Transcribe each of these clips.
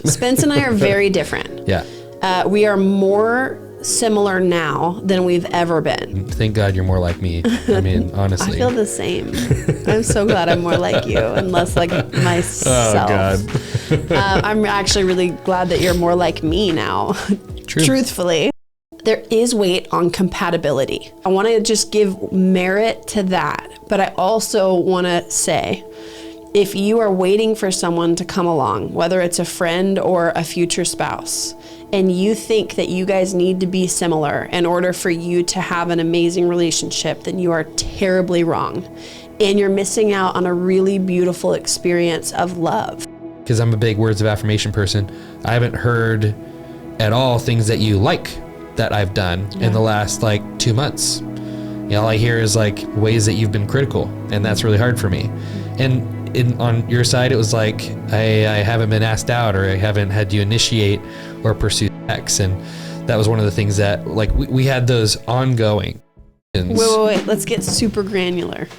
Spence and I are very different. Yeah. We are more similar now than we've ever been. Thank God you're more like me. I mean, honestly. I feel the same. I'm so glad I'm more like you and less like myself. Oh, God. I'm actually really glad that you're more like me now. Truthfully. There is weight on compatibility. I want to just give merit to that. But I also want to say, if you are waiting for someone to come along, whether it's a friend or a future spouse, and you think that you guys need to be similar in order for you to have an amazing relationship, then you are terribly wrong. And you're missing out on a really beautiful experience of love. Because I'm a big words of affirmation person. I haven't heard at all things that you like that I've done in the last 2 months. All I hear is ways that you've been critical, and that's really hard for me. And on your side, it was I haven't been asked out, or I haven't had you initiate or pursue sex, and that was one of the things that we had those ongoing. Wait, let's get super granular.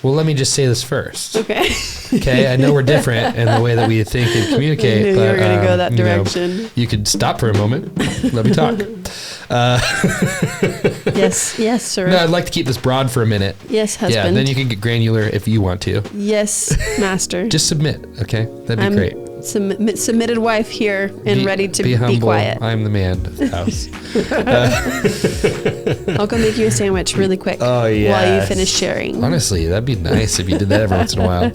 Well, let me just say this first. Okay. I know we're different in the way that we think and communicate. I knew but, you were going to go that direction. You could stop for a moment. Let me talk. Yes, sir. No, I'd like to keep this broad for a minute. Yes, husband. Yeah, then you can get granular if you want to. Yes, master. Just submit, okay? That'd be great. Submitted wife here and ready to be humble. quiet. I'm the man of the house. I'll go make you a sandwich really quick. Oh, yeah. While you finish sharing. Honestly, that'd be nice if you did that every once in a while.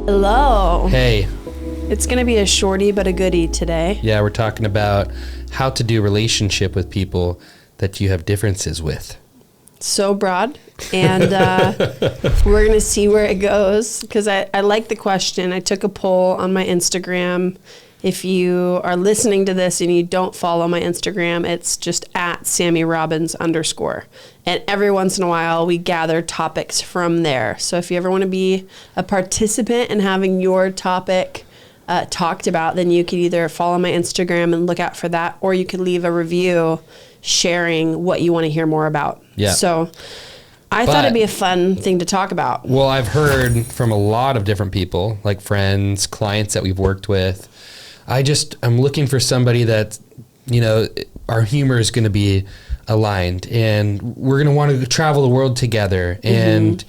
Hello. Hey. It's going to be a shorty but a goodie today. Yeah, we're talking about how to do relationship with people that you have differences with. So broad, and we're going to see where it goes, because I like the question. I took a poll on my Instagram. If you are listening to this and you don't follow my Instagram, it's just at @SammyRobbins_. And every once in a while, we gather topics from there. So if you ever want to be a participant in having your topic talked about, then you could either follow my Instagram and look out for that, or you could leave a review sharing what you want to hear more about. Yeah. So I thought it'd be a fun thing to talk about. Well, I've heard from a lot of different people, like friends, clients that we've worked with. I'm looking for somebody that, our humor is going to be aligned, and we're going to want to travel the world together. And,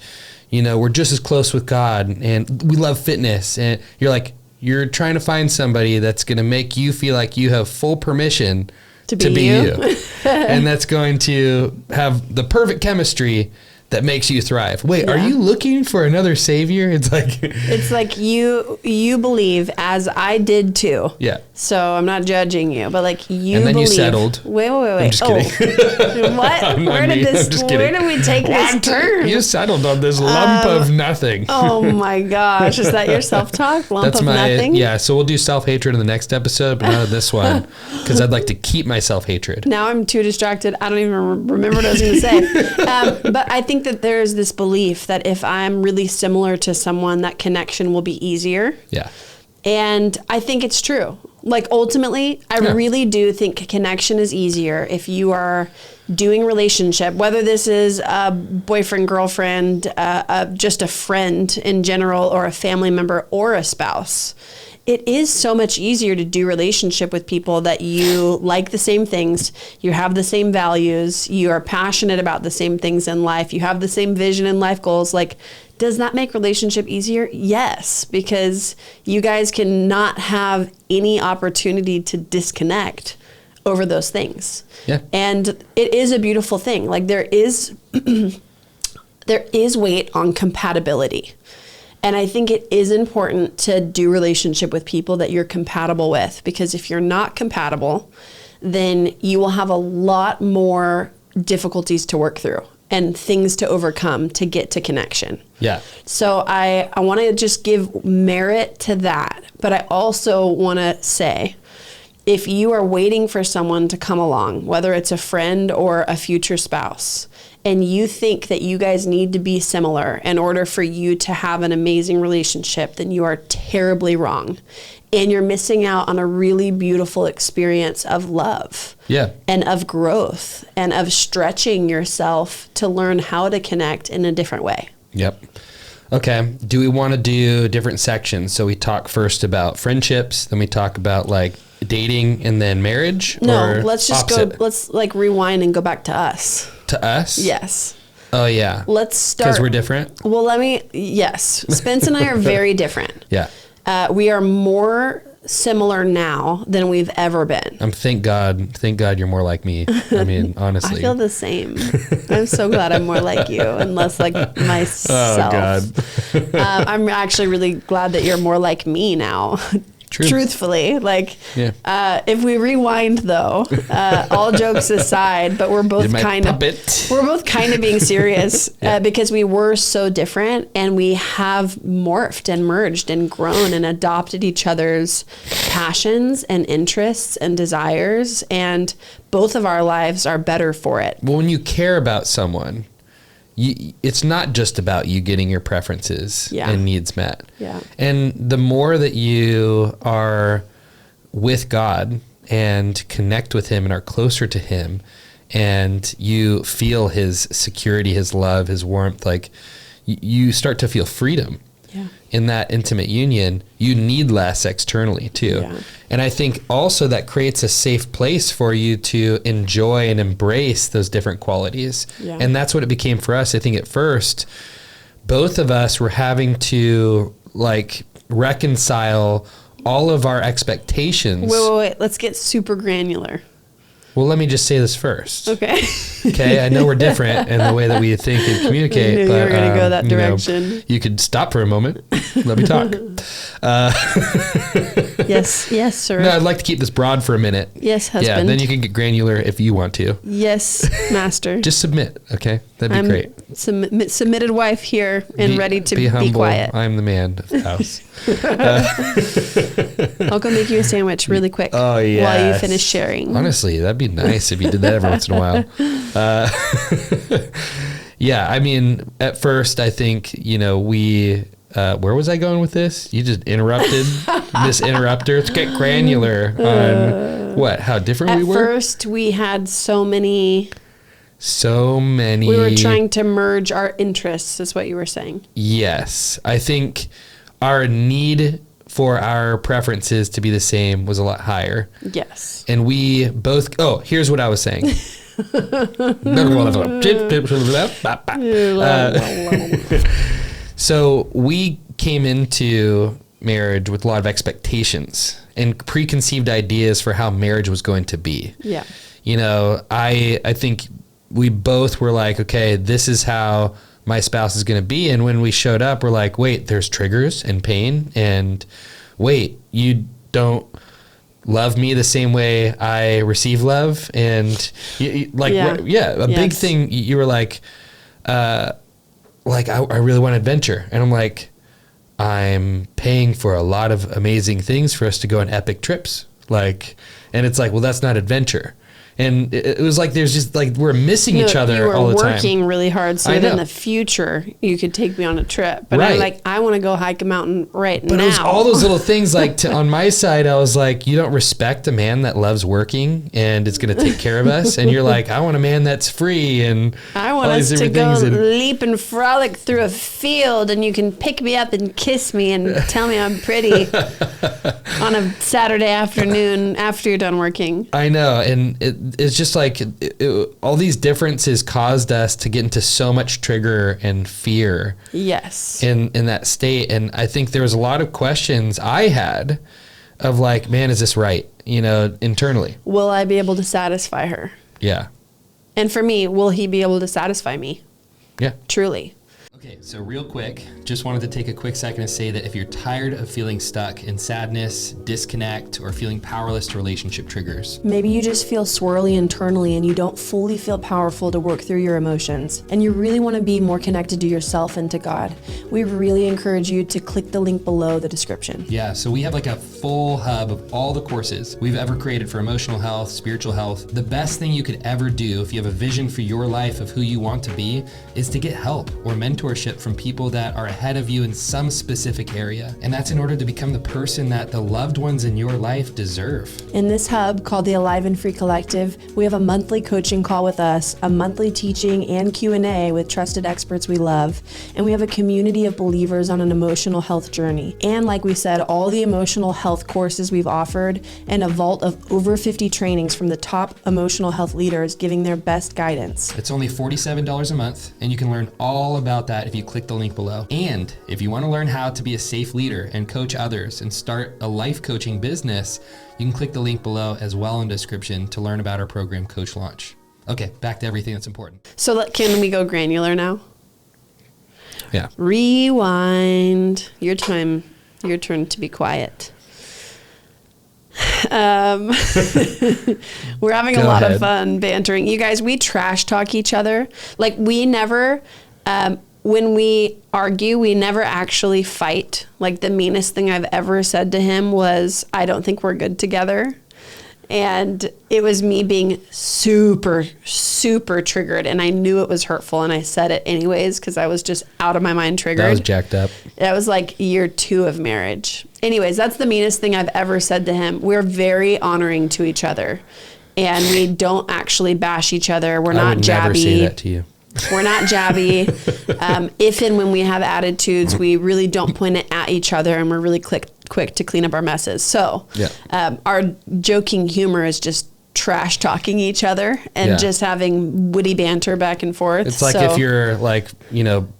we're just as close with God, and we love fitness. And you're trying to find somebody that's going to make you feel like you have full permission to be you. And that's going to have the perfect chemistry that makes you thrive. Wait, are you looking for another savior? It's like you believe, as I did too. Yeah. So I'm not judging you, but you and then believe. You settled. Wait. I'm just kidding. What? Where did we take this turn? You settled on this lump of nothing. Oh my gosh. Is that your self-talk? Lump of nothing? Yeah. So we'll do self-hatred in the next episode, but not in this one, because I'd like to keep my self-hatred. Now I'm too distracted. I don't even remember what I was going to say. But I think that there's this belief that if I'm really similar to someone, that connection will be easier. Yeah. And I think it's true. Ultimately, I really do think connection is easier if you are doing relationship, whether this is a boyfriend, girlfriend, just a friend in general, or a family member or a spouse. It is so much easier to do relationship with people that you like the same things, you have the same values, you are passionate about the same things in life, you have the same vision and life goals. Does that make relationship easier? Yes, because you guys cannot have any opportunity to disconnect over those things. Yeah. And it is a beautiful thing. There is weight on compatibility. And I think it is important to do relationship with people that you're compatible with, because if you're not compatible, then you will have a lot more difficulties to work through and things to overcome to get to connection. Yeah. So I want to just give merit to that. But I also want to say, if you are waiting for someone to come along, whether it's a friend or a future spouse, and you think that you guys need to be similar in order for you to have an amazing relationship, then you are terribly wrong. And you're missing out on a really beautiful experience of love. Yeah. And of growth and of stretching yourself to learn how to connect in a different way. Yep. Okay. Do we want to do different sections? So we talk first about friendships, then we talk about like dating and then marriage? No, let's just opposite? let's like rewind and go back to us. To us? Yes. Oh, yeah. Let's start. Because we're different? Well, yes. Spence and I are very different. Yeah. We are more similar now than we've ever been. Thank God you're more like me. I mean, honestly. I feel the same. I'm so glad I'm more like you and less like myself. Oh, God. I'm actually really glad that you're more like me now. Truthfully, like, if we rewind though, all jokes aside, but we're both kind of being serious because we were so different, and we have morphed and merged and grown and adopted each other's passions and interests and desires, and both of our lives are better for it. Well, when you care about someone, it's not just about you getting your preferences and needs met. Yeah. And the more that you are with God and connect with him and are closer to him, and you feel his security, his love, his warmth, like you start to feel freedom. Yeah. In that intimate union, you need less externally too. Yeah. And I think also that creates a safe place for you to enjoy and embrace those different qualities. Yeah. And that's what it became for us. I think at first, both of us were having to like reconcile all of our expectations. Wait. Let's get super granular. Well, let me just say this first. Okay. I know we're different in the way that we think and communicate. I knew but, you were going to go that direction. You could stop for a moment. Let me talk. Yes, sir. No, I'd like to keep this broad for a minute. Yes, husband. Yeah, then you can get granular if you want to. Yes, master. Just submit, okay? That'd be great. Submitted wife here and ready to be humble. quiet. I'm the man of the house. I'll go make you a sandwich really quick while you finish sharing. Honestly, that'd be nice if you did that every once in a while. Yeah, I mean, at first, I think, we... where was I going with this? You just interrupted this interrupter. Let's get granular on how different we were. At first, we had so many. We were trying to merge our interests, is what you were saying. Yes. I think our need for our preferences to be the same was a lot higher. Yes. And we both... Oh, here's what I was saying. So we came into marriage with a lot of expectations and preconceived ideas for how marriage was going to be. Yeah. I think we both were like, okay, this is how my spouse is going to be. And when we showed up, we're like, wait, there's triggers and pain. And wait, you don't love me the same way I receive love. And big thing, you were like, I really want adventure. And I'm like, I'm paying for a lot of amazing things for us to go on epic trips. And it's like, well, that's not adventure. And it was like, there's just like, we're missing each other all the time. You were working really hard so that in the future you could take me on a trip. But I'm like, I want to go hike a mountain now. But it was all those little things like on my side, I was like, you don't respect a man that loves working and is going to take care of us. And you're like, I want a man that's free and I want us to go leap and frolic through a field and you can pick me up and kiss me and tell me I'm pretty on a Saturday afternoon after you're done working. I know. And it's just like all these differences caused us to get into so much trigger and fear. Yes. In that state. And I think there was a lot of questions I had of like, man, is this right? Internally. Will I be able to satisfy her? Yeah. And for me, will he be able to satisfy me? Yeah. Truly. Okay, so real quick, just wanted to take a quick second to say that if you're tired of feeling stuck in sadness, disconnect, or feeling powerless to relationship triggers. Maybe you just feel swirly internally and you don't fully feel powerful to work through your emotions, and you really want to be more connected to yourself and to God. We really encourage you to click the link below the description. Yeah, so we have like a full hub of all the courses we've ever created for emotional health, spiritual health. The best thing you could ever do if you have a vision for your life of who you want to be is to get help or mentorship from people that are ahead of you in some specific area. And that's in order to become the person that the loved ones in your life deserve. In this hub called the Alive and Free Collective, we have a monthly coaching call with us, a monthly teaching and Q&A with trusted experts we love, and we have a community of believers on an emotional health journey. And like we said, all the emotional health courses we've offered and a vault of over 50 trainings from the top emotional health leaders giving their best guidance. It's only $47 a month, and you can learn all about that if you click the link below. And if you want to learn how to be a safe leader and coach others and start a life coaching business, you can click the link below as well in the description to learn about our program, Coach Launch. Okay, back to everything that's important. So can we go granular now? Yeah. Rewind. Your turn to be quiet. We're having a lot of fun bantering. You guys, we trash talk each other. Like we never, when we argue, we never actually fight. Like the meanest thing I've ever said to him was, I don't think we're good together. And it was me being super, super triggered. And I knew it was hurtful. And I said it anyways, because I was just out of my mind triggered. That was jacked up. That was like year 2 of marriage. Anyways, that's the meanest thing I've ever said to him. We're very honoring to each other. And we don't actually bash each other. We're not jabby. I would never say that to you. We're not jabby. If and when we have attitudes, we really don't point it at each other, and we're really quick to clean up our messes. So our joking humor is just trash talking each other and just having witty banter back and forth. It's like if you're like,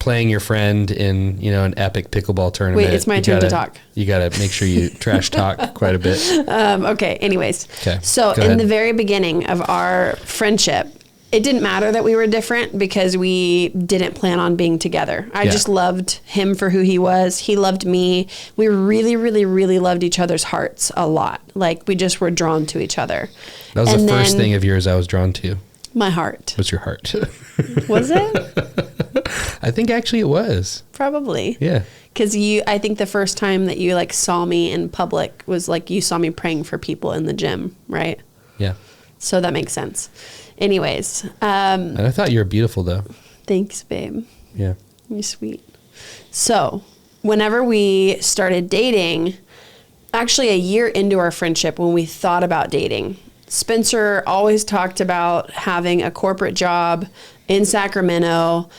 playing your friend in, an epic pickleball tournament. Wait, it's my turn to talk. You got to make sure you trash talk quite a bit. Okay. Anyways. Okay. So in the very beginning of our friendship, it didn't matter that we were different because we didn't plan on being together. I just loved him for who he was. He loved me. We really, really, really loved each other's hearts a lot. Like we just were drawn to each other. That was the first thing of yours I was drawn to. My heart. Was your heart. Was it? I think actually it was. Probably. Yeah. Because I think the first time that you saw me in public was you saw me praying for people in the gym, right? Yeah. So that makes sense. Anyways. And I thought you were beautiful, though. Thanks, babe. Yeah. You're sweet. So whenever we started dating, actually a year into our friendship when we thought about dating, Spencer always talked about having a corporate job in Sacramento,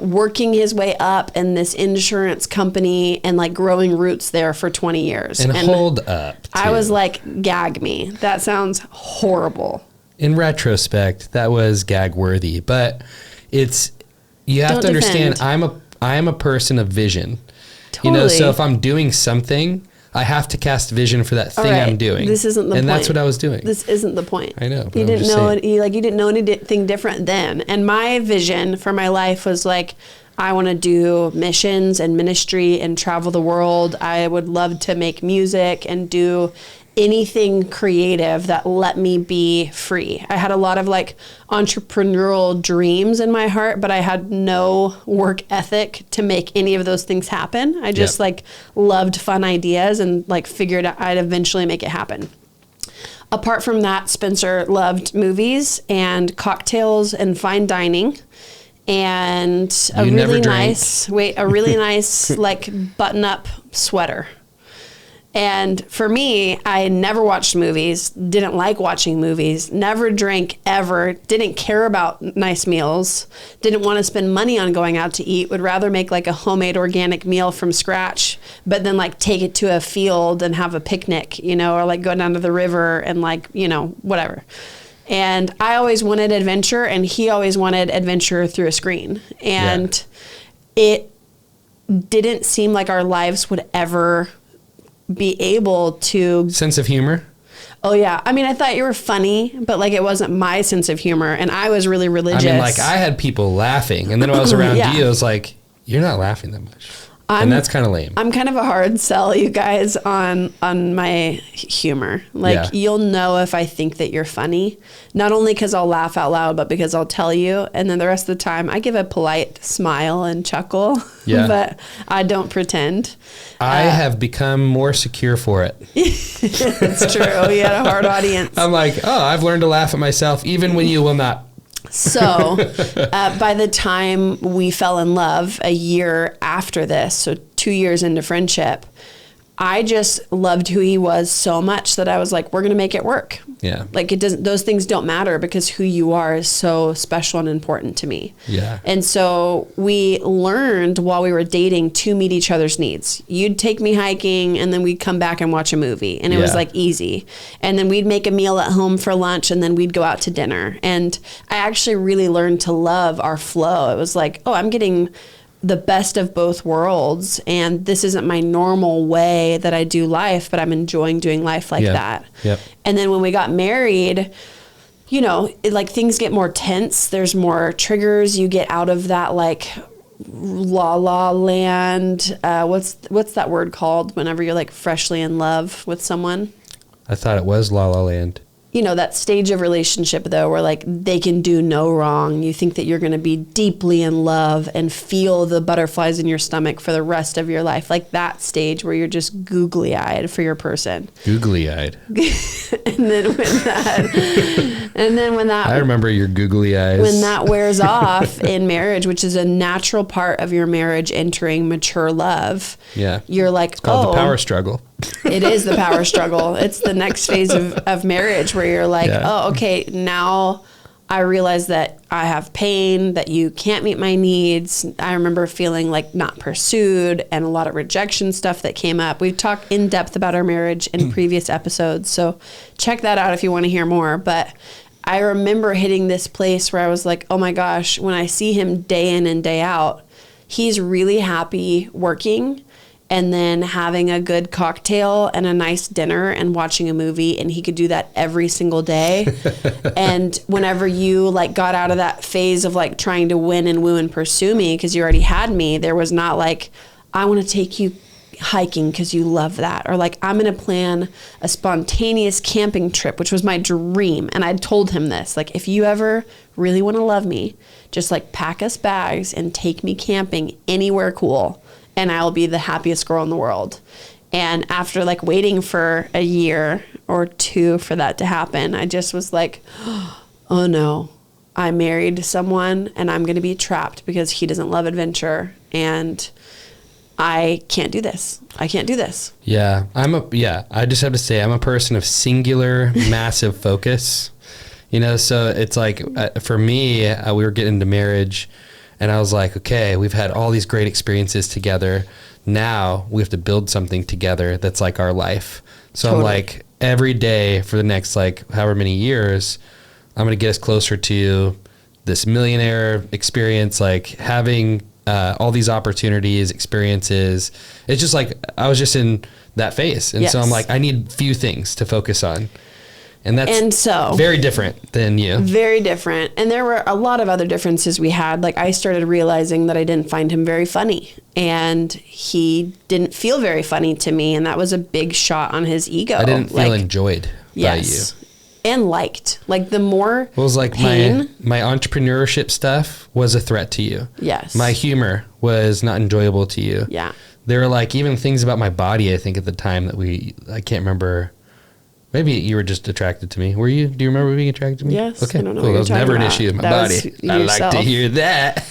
working his way up in this insurance company and growing roots there for 20 years. And hold up. I was like, gag me. That sounds horrible. In retrospect, that was gag worthy, but you have to understand I am a person of vision. Totally. So if I'm doing something, I have to cast vision for that thing I'm doing. This isn't the point. And that's what I was doing. This isn't the point. I know. You didn't know you didn't know anything different then. And my vision for my life was I want to do missions and ministry and travel the world. I would love to make music and do anything creative that let me be free. I had a lot of entrepreneurial dreams in my heart, but I had no work ethic to make any of those things happen. I just loved fun ideas and figured I'd eventually make it happen. Apart from that, Spencer loved movies and cocktails and fine dining and a really nice button up sweater. And for me, I never watched movies, didn't like watching movies, never drank ever, didn't care about nice meals, didn't want to spend money on going out to eat, would rather make a homemade organic meal from scratch, but then take it to a field and have a picnic, or go down to the river and whatever. And I always wanted adventure and he always wanted adventure through a screen. And it didn't seem like our lives would ever be able to... Sense of humor? Oh, yeah. I mean, I thought you were funny, but it wasn't my sense of humor. And I was really religious. I mean, I had people laughing. And then when I was around you, I was like, you're not laughing that much. And that's kind of lame. I'm kind of a hard sell, you guys, on my humor. Like, you'll know if I think that you're funny, not only because I'll laugh out loud, but because I'll tell you. And then the rest of the time, I give a polite smile and chuckle, but I don't pretend. I have become more secure for it. It's true. You had a hard audience. I'm like, oh, I've learned to laugh at myself, even when you will not. So by the time we fell in love a year after this, so 2 years into friendship, I just loved who he was so much that I was like, we're going to make it work. Yeah. Like those things don't matter because who you are is so special and important to me. Yeah. And so we learned while we were dating to meet each other's needs. You'd take me hiking and then we'd come back and watch a movie, and it was like easy. And then we'd make a meal at home for lunch, and then we'd go out to dinner. And I actually really learned to love our flow. It was like, oh, I'm getting the best of both worlds, and this isn't my normal way that I do life, but I'm enjoying doing life like that. Yep. And then when we got married, you know, like things get more tense. There's more triggers. You get out of that like la la land. What's that word called whenever you're like freshly in love with someone? I thought it was La La Land. You know, that stage of relationship, though, where like they can do no wrong. You think that you're going to be deeply in love and feel the butterflies in your stomach for the rest of your life. Like that stage where you're just googly-eyed for your person. Googly-eyed. and then when that I remember your googly eyes. When that wears off in marriage, which is a natural part of your marriage entering mature love. Yeah. You're like, it's called the power struggle. It is the power struggle. It's the next phase of marriage where you're like, oh, okay, now I realize that I have pain, that you can't meet my needs. I remember feeling like not pursued and a lot of rejection stuff that came up. We've talked in depth about our marriage in previous episodes, so check that out if you want to hear more. But I remember hitting this place where I was like, oh my gosh, when I see him day in and day out, he's really happy working and then having a good cocktail and a nice dinner and watching a movie, and he could do that every single day. And whenever you like got out of that phase of like trying to win and woo and pursue me because you already had me, there was not like, I want to take you hiking because you love that, or like I'm going to plan a spontaneous camping trip, which was my dream. And I told him this, like, if you ever really want to love me, just like pack us bags and take me camping anywhere cool, and I'll be the happiest girl in the world. And after like waiting for a year or two for that to happen, I just was like, oh no, I married someone and I'm going to be trapped because he doesn't love adventure, and I can't do this. I can't do this. Yeah. I just have to say I'm a person of singular, massive focus, you know? So it's like, for me, we were getting into marriage and I was like, okay, we've had all these great experiences together. Now we have to build something together that's like our life. So totally. I'm like, every day for the next like however many years, I'm going to get us closer to this millionaire experience, like having all these opportunities, experiences. It's just like, I was just in that phase. And so I'm like, I need few things to focus on. And that's very different than you. Very different. And there were a lot of other differences we had. Like I started realizing that I didn't find him very funny, and he didn't feel very funny to me. And that was a big shot on his ego. I didn't feel enjoyed by you. And liked. Like the more it was like pain, my entrepreneurship stuff was a threat to you. Yes. My humor was not enjoyable to you. Yeah. There were like even things about my body, I think at the time that I can't remember. Maybe you were just attracted to me. Were you? Do you remember being attracted to me? Yes. Okay. I don't know. Cool. That was never an issue with my body. I like to hear that.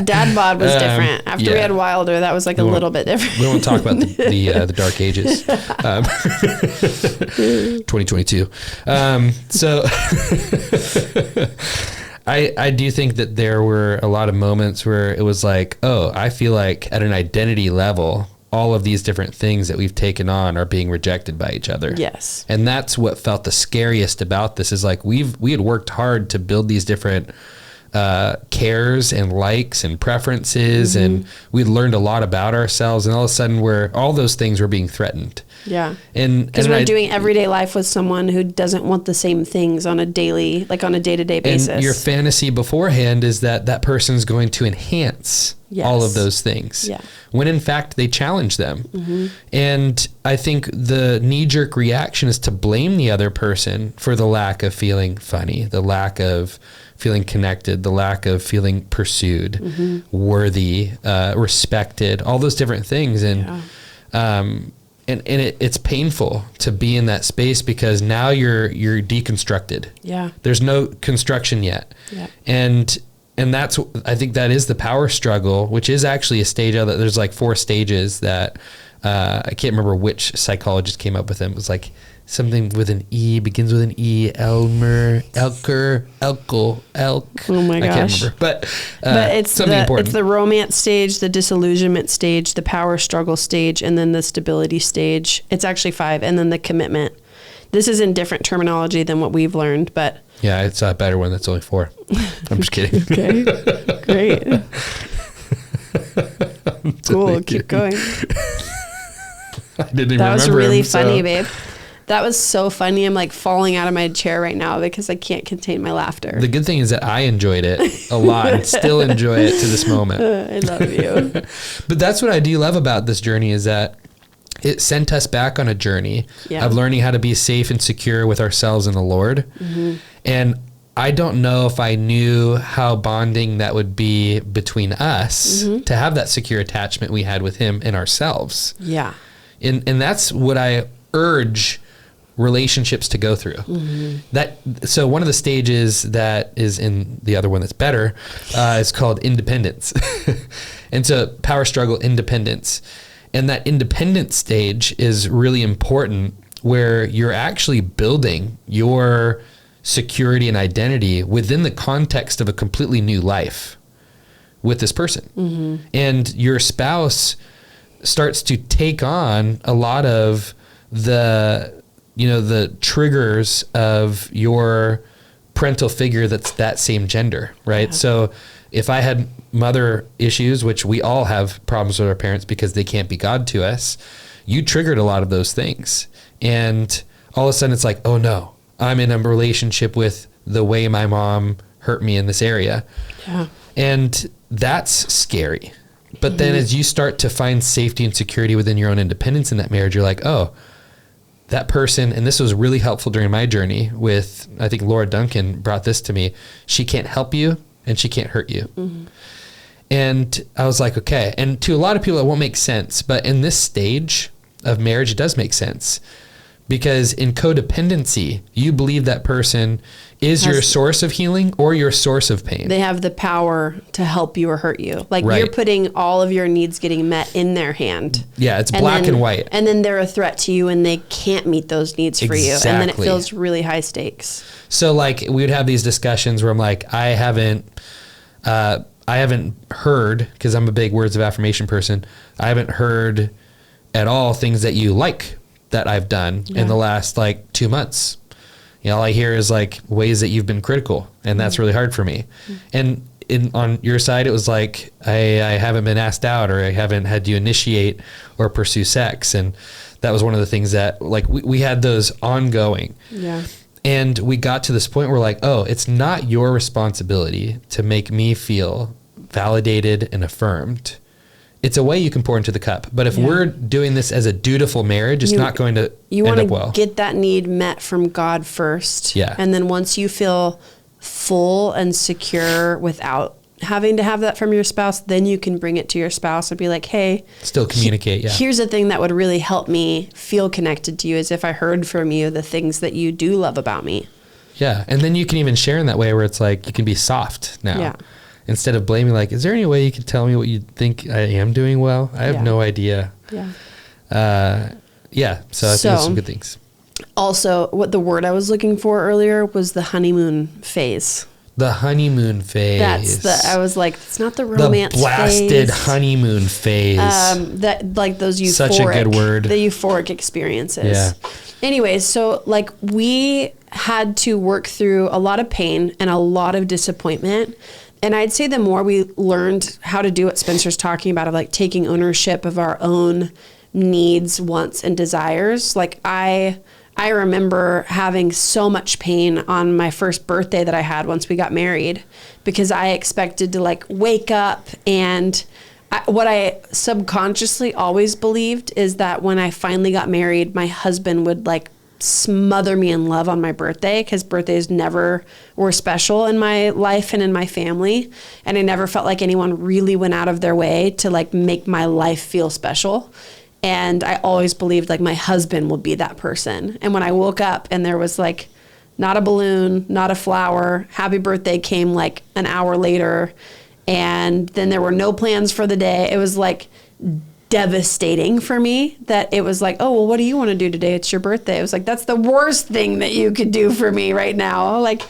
Dad bod was different. After we had Wilder, that was like a little bit different. We won't talk about the dark ages. 2022. So I do think that there were a lot of moments where it was like, oh, I feel like at an identity level, all of these different things that we've taken on are being rejected by each other. Yes. And that's what felt the scariest about this is like we had worked hard to build these different cares and likes and preferences, and we learned a lot about ourselves, and all of a sudden all those things were being threatened. Yeah. And because we're doing everyday life with someone who doesn't want the same things on a daily, like on a day-to-day basis. And your fantasy beforehand is that person's going to enhance all of those things. Yeah. When in fact they challenge them. And I think the knee-jerk reaction is to blame the other person for the lack of feeling funny, the lack of feeling connected, the lack of feeling pursued, worthy, respected, all those different things. And it's painful to be in that space because now you're deconstructed. Yeah. There's no construction yet. Yeah. And that's, I think that is the power struggle, which is actually a stage of that. There's like 4 stages that, I can't remember which psychologist came up with them. It was like something with an E, begins with an E, Elmer, Elker, Elkel, Elk. Oh my gosh. I can't remember, but it's something important. It's the romance stage, the disillusionment stage, the power struggle stage, and then the stability stage. It's actually 5, and then the commitment. This is in different terminology than what we've learned, but yeah, it's a better one. That's only 4. I'm just kidding. Okay, great. Cool, keep going. I didn't even that was remember really him, funny, so. babe. That was so funny. I'm like falling out of my chair right now because I can't contain my laughter. The good thing is that I enjoyed it a lot and still enjoy it to this moment. I love you. But that's what I do love about this journey is that it sent us back on a journey of learning how to be safe and secure with ourselves and the Lord. And I don't know if I knew how bonding that would be between us to have that secure attachment we had with him and ourselves. Yeah. And that's what I urge relationships to go through. So one of the stages that is in the other one that's better is called independence. And so power struggle, independence. And that independence stage is really important where you're actually building your security and identity within the context of a completely new life with this person. And your spouse starts to take on a lot of the triggers of your parental figure that's that same gender, right? Yeah. So if I had mother issues, which we all have problems with our parents because they can't be God to us, you triggered a lot of those things. And all of a sudden it's like, oh no, I'm in a relationship with the way my mom hurt me in this area. Yeah. And that's scary. But then as you start to find safety and security within your own independence in that marriage, you're like, oh, that person, and this was really helpful during my journey with, I think Laura Duncan brought this to me. She can't help you and she can't hurt you. And I was like, okay. And to a lot of people, it won't make sense. But in this stage of marriage, it does make sense. Because in codependency, you believe that person is your source of healing or your source of pain. They have the power to help you or hurt you. Like you're putting all of your needs getting met in their hand. Yeah, it's black and white. And then they're a threat to you and they can't meet those needs for you. And then it feels really high stakes. So like we would have these discussions where I'm like, I haven't heard, because I'm a big words of affirmation person, I haven't heard at all things that you like that I've done in the last like 2 months. You know, all I hear is like ways that you've been critical, and that's really hard for me. And on your side, it was like, I haven't been asked out, or I haven't had to initiate or pursue sex. And that was one of the things that like we had those ongoing. Yeah. And we got to this point where like, oh, it's not your responsibility to make me feel validated and affirmed. It's a way you can pour into the cup. But if we're doing this as a dutiful marriage, it's not going to end up well. You want to get that need met from God first. Yeah. And then once you feel full and secure without having to have that from your spouse, then you can bring it to your spouse and be like, hey. Still communicate, here's a thing that would really help me feel connected to you, is if I heard from you the things that you do love about me. Yeah. And then you can even share in that way where it's like, you can be soft now. Yeah. Instead of blaming, like, is there any way you can tell me what you think I am doing well? I have no idea. Yeah. So I think there's some good things. Also, what the word I was looking for earlier was the honeymoon phase. The honeymoon phase. I was like, it's not the romance phase. The blasted phase. honeymoon phase. That like those euphoric. Such a good word. The euphoric experiences. Yeah. Anyways, so like we had to work through a lot of pain and a lot of disappointment. And I'd say the more we learned how to do what Spencer's talking about, of like taking ownership of our own needs, wants, and desires. Like I remember having so much pain on my first birthday that I had once we got married, because I expected to like wake up and what I subconsciously always believed is that when I finally got married, my husband would like smother me in love on my birthday, because birthdays never were special in my life and in my family. And I never felt like anyone really went out of their way to like make my life feel special. And I always believed like my husband would be that person. And when I woke up and there was like not a balloon, not a flower, happy birthday came like an hour later, and then there were no plans for the day. It was like devastating for me that it was like, oh, well, what do you want to do today? It's your birthday. It was like, that's the worst thing that you could do for me right now. Like,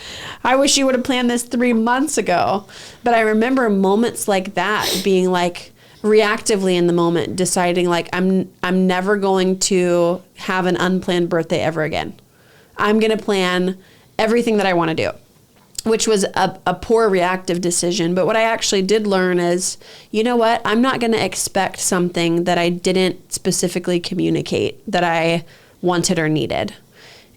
I wish you would have planned this 3 months ago. But I remember moments like that being like, reactively in the moment, deciding like I'm never going to have an unplanned birthday ever again. I'm going to plan everything that I want to do, which was a poor reactive decision. But what I actually did learn is, you know what? I'm not going to expect something that I didn't specifically communicate that I wanted or needed.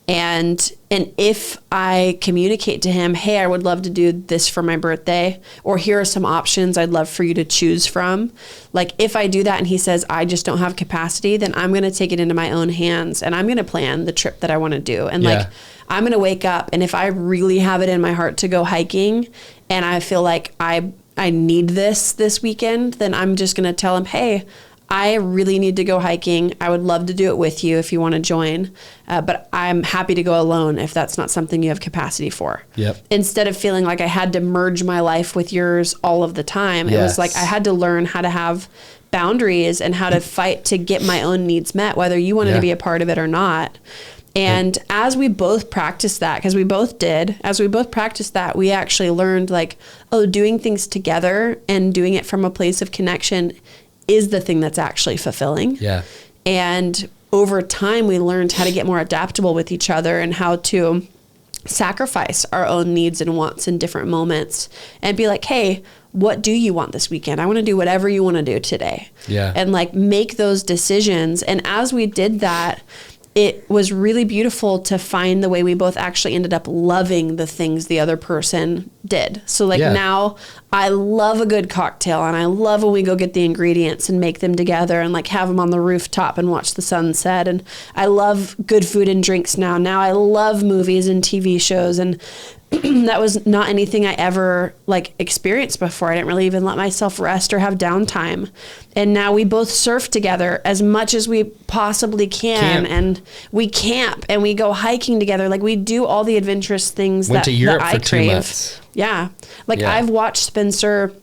And if I communicate to him, hey, I would love to do this for my birthday, or here are some options I'd love for you to choose from. Like if I do that and he says, I just don't have capacity, then I'm going to take it into my own hands and I'm going to plan the trip that I want to do. And like, I'm going to wake up, and if I really have it in my heart to go hiking and I feel like I need this weekend, then I'm just going to tell him, hey, I really need to go hiking. I would love to do it with you if you want to join, but I'm happy to go alone if that's not something you have capacity for. Yep. Instead of feeling like I had to merge my life with yours all of the time, it was like I had to learn how to have boundaries and how to fight to get my own needs met, whether you wanted to be a part of it or not. And as we both practiced that, because we both did, as we both practiced that, we actually learned like, oh, doing things together and doing it from a place of connection is the thing that's actually fulfilling. Yeah. And over time, we learned how to get more adaptable with each other and how to sacrifice our own needs and wants in different moments and be like, hey, what do you want this weekend? I want to do whatever you want to do today. Yeah. And like make those decisions. And as we did that, it was really beautiful to find the way we both actually ended up loving the things the other person did. So like now I love a good cocktail, and I love when we go get the ingredients and make them together and like have them on the rooftop and watch the sunset. And I love good food and drinks now. Now I love movies and TV shows, and that was not anything I ever like experienced before. I didn't really even let myself rest or have downtime. And now we both surf together as much as we possibly can. And we camp and we go hiking together. Like we do all the adventurous things that I crave. 2 months. Yeah. Like I've watched Spencer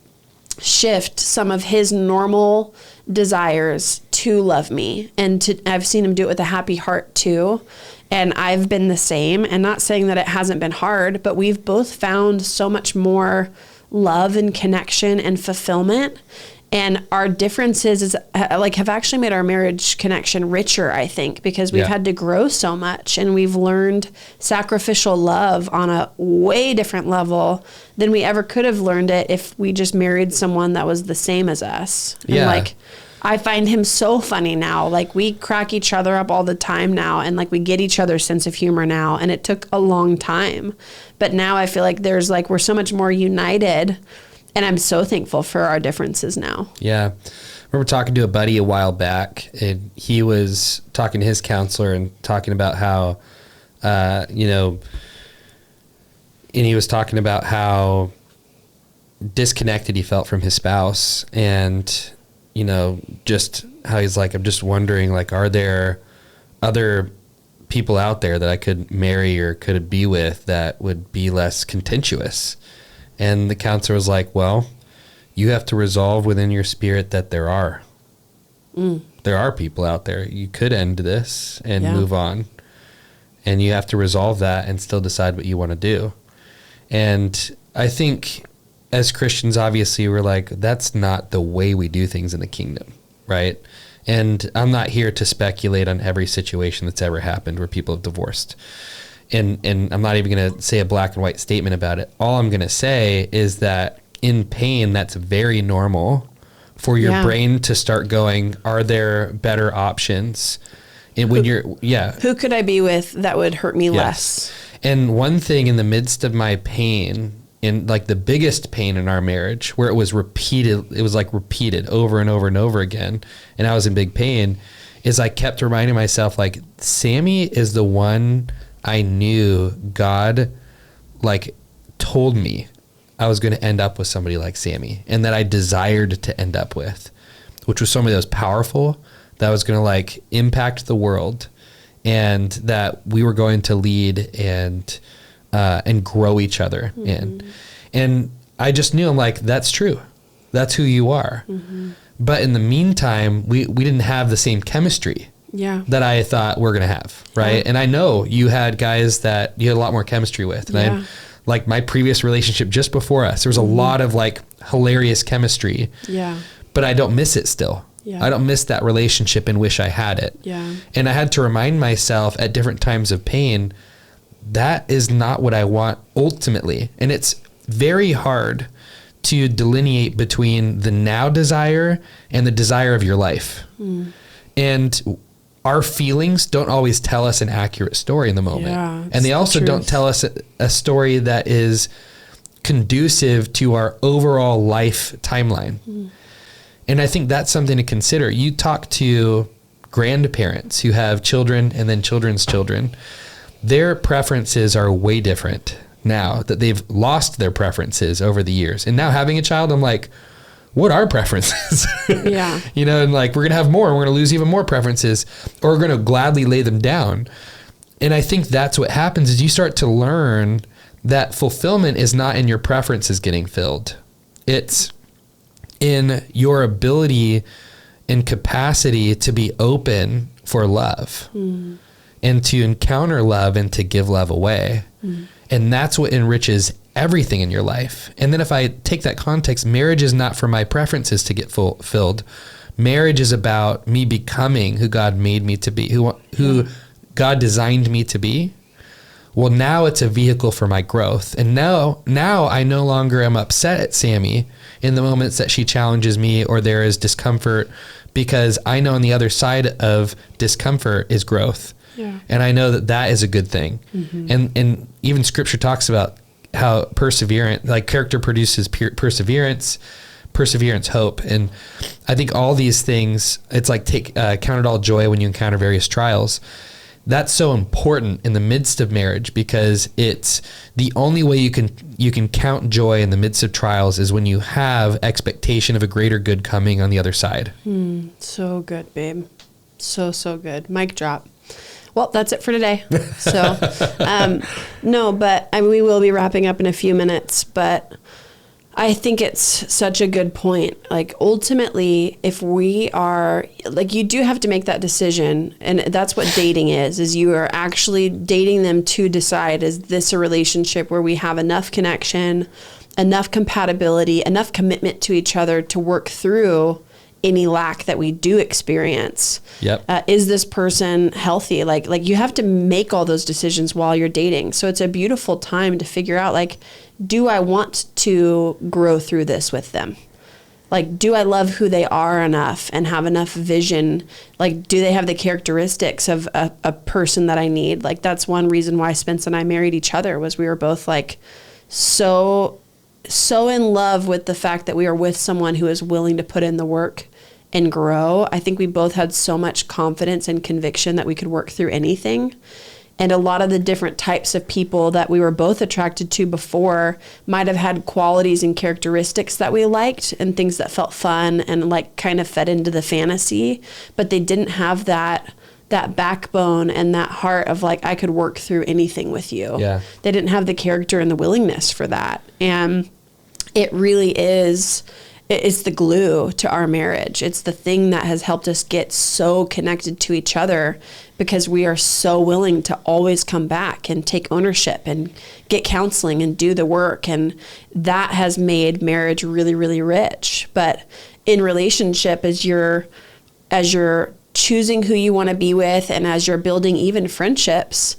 shift some of his normal desires to love me, and I've seen him do it with a happy heart too. And I've been the same, and not saying that it hasn't been hard, but we've both found so much more love and connection and fulfillment. And our differences have actually made our marriage connection richer, I think, because we've had to grow so much, and we've learned sacrificial love on a way different level than we ever could have learned it if we just married someone that was the same as us. And like, I find him so funny now. Like we crack each other up all the time now, and like we get each other's sense of humor now, and it took a long time. But now I feel like we're so much more united. And I'm so thankful for our differences now. Yeah. I remember talking to a buddy a while back, and he was talking to his counselor and talking about how, and he was talking about how disconnected he felt from his spouse, and, just how he's like, I'm just wondering, like, are there other people out there that I could marry or could be with that would be less contentious? And the counselor was like, well, you have to resolve within your spirit that there are. There are people out there. You could end this and move on. And you have to resolve that and still decide what you want to do. And I think as Christians, obviously, we're like, that's not the way we do things in the kingdom, right? And I'm not here to speculate on every situation that's ever happened where people have divorced. And I'm not even going to say a black and white statement about it. All I'm going to say is that in pain, that's very normal for your brain to start going, are there better options? And when who could I be with that would hurt me less? And one thing in the midst of my pain, in like the biggest pain in our marriage, where it was like repeated over and over and over again, and I was in big pain, is I kept reminding myself, like, Sammy is the one I knew God like told me I was going to end up with somebody like Sammy, and that I desired to end up with, which was somebody that was powerful, that was going to like impact the world, and that we were going to lead and grow each other in. And I just knew, I'm like, that's true. That's who you are. But in the meantime, we didn't have the same chemistry that I thought we're going to have. Right. And I know you had guys that you had a lot more chemistry with. And like my previous relationship just before us, there was a lot of like hilarious chemistry. But I don't miss it still. I don't miss that relationship and wish I had it. And I had to remind myself at different times of pain, that is not what I want ultimately. And it's very hard to delineate between the now desire and the desire of your life. And our feelings don't always tell us an accurate story in the moment. And they also don't tell us a story that is conducive to our overall life timeline. And I think that's something to consider. You talk to grandparents who have children and then children's children. Their preferences are way different now that they've lost their preferences over the years. And now having a child, I'm like, what are preferences? You know, and like, we're going to have more, and we're going to lose even more preferences, or we're going to gladly lay them down. And I think that's what happens is you start to learn that fulfillment is not in your preferences getting filled. It's in your ability and capacity to be open for love and to encounter love and to give love away. And that's what enriches everything in your life. And then if I take that context, marriage is not for my preferences to get fulfilled. Marriage is about me becoming who God made me to be, who God designed me to be. Well, now it's a vehicle for my growth. And now I no longer am upset at Sammy in the moments that she challenges me or there is discomfort, because I know on the other side of discomfort is growth. And I know that is a good thing. And even scripture talks about how perseverance, like character produces perseverance, hope. And I think all these things, it's like count it all joy when you encounter various trials. That's so important in the midst of marriage, because it's the only way you can count joy in the midst of trials is when you have expectation of a greater good coming on the other side. So good, babe. So good. Mic drop. Well, that's it for today. So, no, but I mean, we will be wrapping up in a few minutes, but I think it's such a good point. Like, ultimately, if we are, like, you do have to make that decision. And that's what dating is you are actually dating them to decide, is this a relationship where we have enough connection, enough compatibility, enough commitment to each other to work through any lack that we do experience. Is this person healthy? Like you have to make all those decisions while you're dating. So it's a beautiful time to figure out, like, do I want to grow through this with them? Like, do I love who they are enough and have enough vision? Like, do they have the characteristics of a person that I need? Like, that's one reason why Spence and I married each other, was we were both like so in love with the fact that we are with someone who is willing to put in the work and grow. I think we both had so much confidence and conviction that we could work through anything. And a lot of the different types of people that we were both attracted to before might have had qualities and characteristics that we liked and things that felt fun and like kind of fed into the fantasy, but they didn't have that backbone and that heart of like, I could work through anything with you. They didn't have the character and the willingness for that. And it really is it's the glue to our marriage. It's the thing that has helped us get so connected to each other, because we are so willing to always come back and take ownership and get counseling and do the work. And that has made marriage really, really rich. But in relationship, as you're choosing who you want to be with, and as you're building even friendships,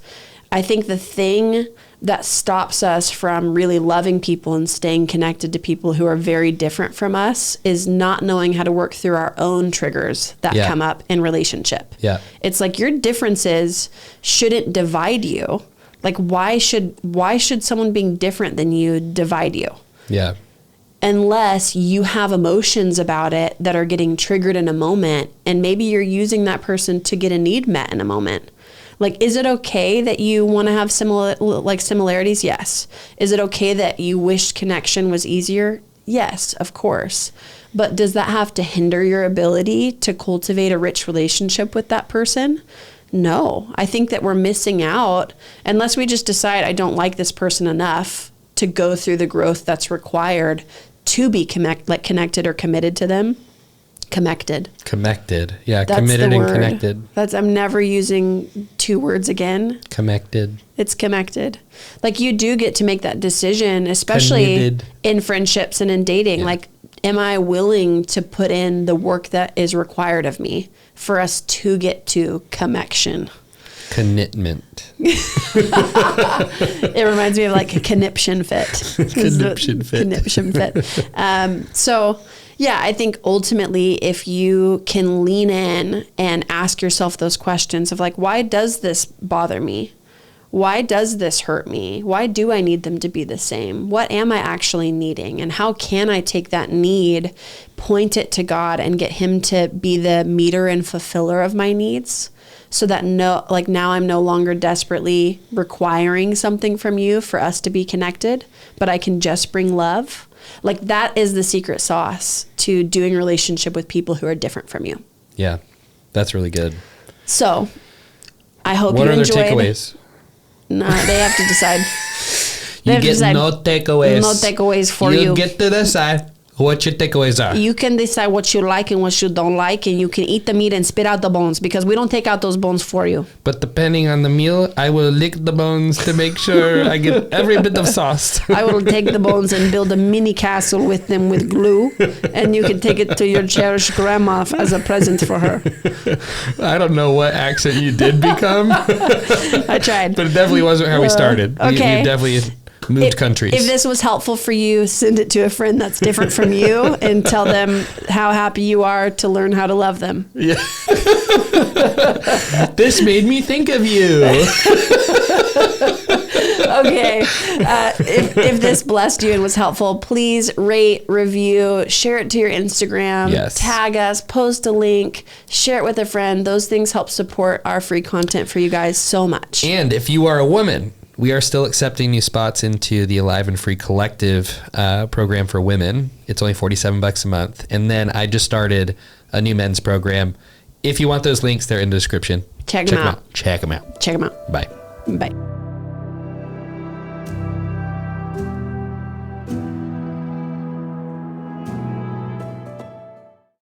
I think the thing that stops us from really loving people and staying connected to people who are very different from us is not knowing how to work through our own triggers that come up in relationship. Yeah. It's like your differences shouldn't divide you. Like, why should someone being different than you divide you? Yeah. Unless you have emotions about it that are getting triggered in a moment, and maybe you're using that person to get a need met in a moment. Like, is it okay that you want to have similarities? Yes. Is it okay that you wished connection was easier? Yes, of course. But does that have to hinder your ability to cultivate a rich relationship with that person? No. I think that we're missing out unless we just decide, I don't like this person enough to go through the growth that's required to be connected or committed to them. Connected. Yeah. That's committed and connected. I'm never using two words again. Connected. It's connected. Like, you do get to make that decision, especially in friendships and in dating. Yeah. Like, am I willing to put in the work that is required of me for us to get to connection? Commitment. It reminds me of like a conniption fit. Conniption fit. So yeah, I think ultimately, if you can lean in and ask yourself those questions of like, why does this bother me? Why does this hurt me? Why do I need them to be the same? What am I actually needing? And how can I take that need, point it to God, and get him to be the meter and fulfiller of my needs? So that now I'm no longer desperately requiring something from you for us to be connected, but I can just bring love. Like, that is the secret sauce to doing relationship with people who are different from you. Yeah, that's really good. So I hope you enjoyed. What are their takeaways? No, they have to decide. You get no takeaways. No takeaways for you. You get to decide what your takeaways are. You can decide what you like and what you don't like, and you can eat the meat and spit out the bones, because we don't take out those bones for you. But depending on the meal, I will lick the bones to make sure I get every bit of sauce. I will take the bones and build a mini castle with them with glue, and you can take it to your cherished grandma as a present for her. I don't know what accent you did become. I tried. But it definitely wasn't how we started. Okay. We definitely moved countries. If this was helpful for you, send it to a friend that's different from you and tell them how happy you are to learn how to love them. Yeah. This made me think of you. Okay. If this blessed you and was helpful, please rate, review, share it to your Instagram, tag us, post a link, share it with a friend. Those things help support our free content for you guys so much. And if you are a woman, we are still accepting new spots into the Alive and Free Collective program for women. It's only $47 a month. And then I just started a new men's program. If you want those links, they're in the description. Check them out. Check them out. Check them out. Bye. Bye.